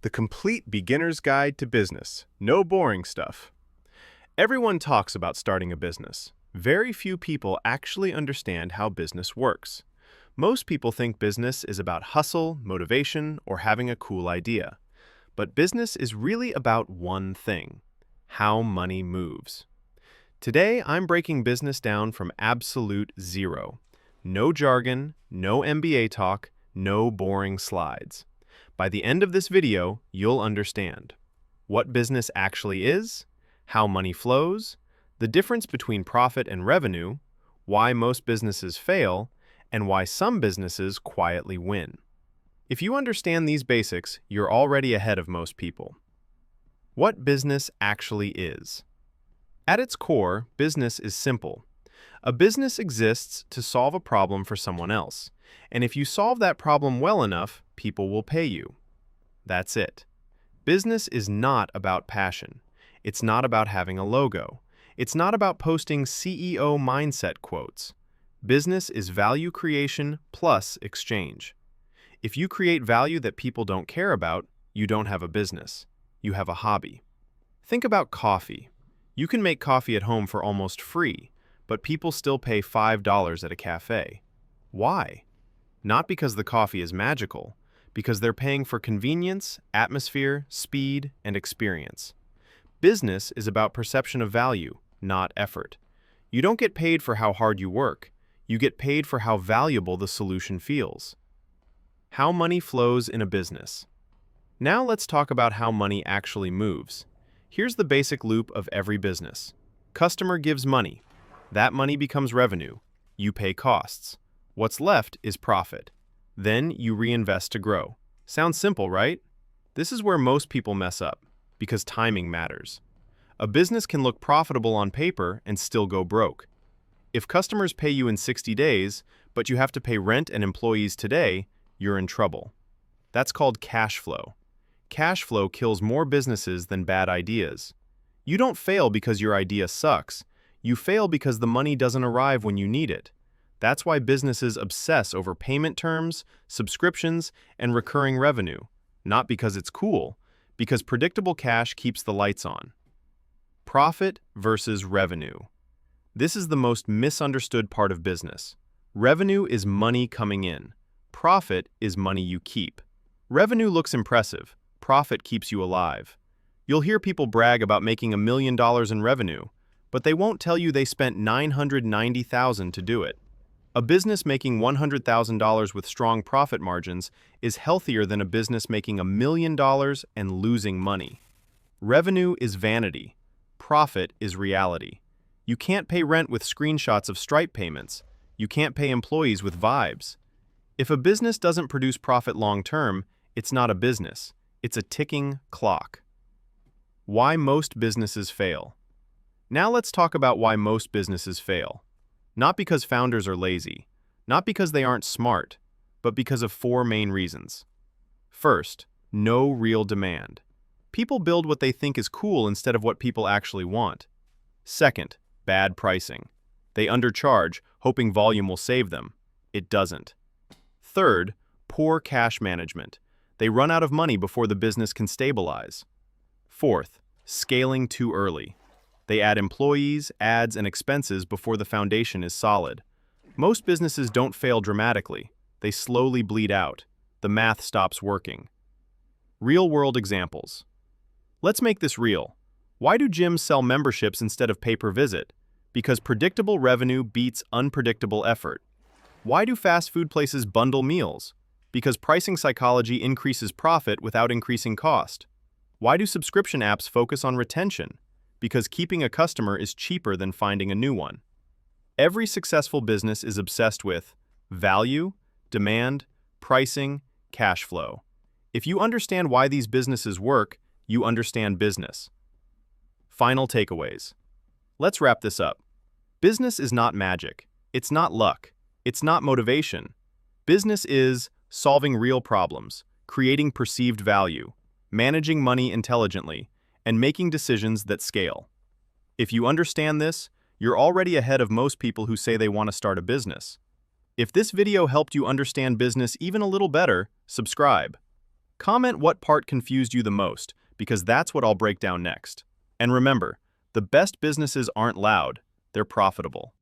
The complete beginner's guide to business. No boring stuff. Everyone talks about starting a business. Very few people actually understand how business works. Most people think business is about hustle, motivation, or having a cool idea. But business is really about one thing: how money moves. Today, I'm breaking business down from absolute zero. No jargon, no MBA talk, no boring slides. By the end of this video, you'll understand what business actually is, how money flows, the difference between profit and revenue, why most businesses fail, and why some businesses quietly win. If you understand these basics, you're already ahead of most people. What business actually is. At its core, business is simple. A business exists to solve a problem for someone else, and if you solve that problem well enough, people will pay you. That's it. Business is not about passion. It's not about having a logo. It's not about posting CEO mindset quotes. Business is value creation plus exchange. If you create value that people don't care about, you don't have a business. You have a hobby. Think about coffee. You can make coffee at home for almost free, but people still pay $5 at a cafe. Why? Not because the coffee is magical, because they're paying for convenience, atmosphere, speed, and experience. Business is about perception of value, not effort. You don't get paid for how hard you work. You get paid for how valuable the solution feels. How money flows in a business. Now let's talk about how money actually moves. Here's the basic loop of every business. Customer gives money. That money becomes revenue. You pay costs. What's left is profit. Then you reinvest to grow. Sounds simple, right? This is where most people mess up, because timing matters. A business can look profitable on paper and still go broke. If customers pay you in 60 days, but you have to pay rent and employees today, you're in trouble. That's called cash flow. Cash flow kills more businesses than bad ideas. You don't fail because your idea sucks. You fail because the money doesn't arrive when you need it. That's why businesses obsess over payment terms, subscriptions, and recurring revenue. Not because it's cool, because predictable cash keeps the lights on. Profit versus revenue. This is the most misunderstood part of business. Revenue is money coming in. Profit is money you keep. Revenue looks impressive. Profit keeps you alive. You'll hear people brag about making $1 million in revenue, but they won't tell you they spent $990,000 to do it. A business making $100,000 with strong profit margins is healthier than a business making $1 million and losing money. Revenue is vanity. Profit is reality. You can't pay rent with screenshots of Stripe payments. You can't pay employees with vibes. If a business doesn't produce profit long-term, it's not a business. It's a ticking clock. Why most businesses fail. Now let's talk about why most businesses fail. Not because founders are lazy, not because they aren't smart, but because of 4 main reasons. First, no real demand. People build what they think is cool instead of what people actually want. Second, bad pricing. They undercharge, hoping volume will save them. It doesn't. Third, poor cash management. They run out of money before the business can stabilize. Fourth, scaling too early. They add employees, ads, and expenses before the foundation is solid. Most businesses don't fail dramatically. They slowly bleed out. The math stops working. Real-world examples. Let's make this real. Why do gyms sell memberships instead of pay-per-visit? Because predictable revenue beats unpredictable effort. Why do fast food places bundle meals? Because pricing psychology increases profit without increasing cost. Why do subscription apps focus on retention? Because keeping a customer is cheaper than finding a new one. Every successful business is obsessed with value, demand, pricing, cash flow. If you understand why these businesses work, you understand business. Final takeaways. Let's wrap this up. Business is not magic. It's not luck. It's not motivation. Business is solving real problems, creating perceived value, managing money intelligently, and making decisions that scale. If you understand this, you're already ahead of most people who say they want to start a business. If this video helped you understand business even a little better, subscribe. Comment what part confused you the most, because that's what I'll break down next. And remember, the best businesses aren't loud, they're profitable.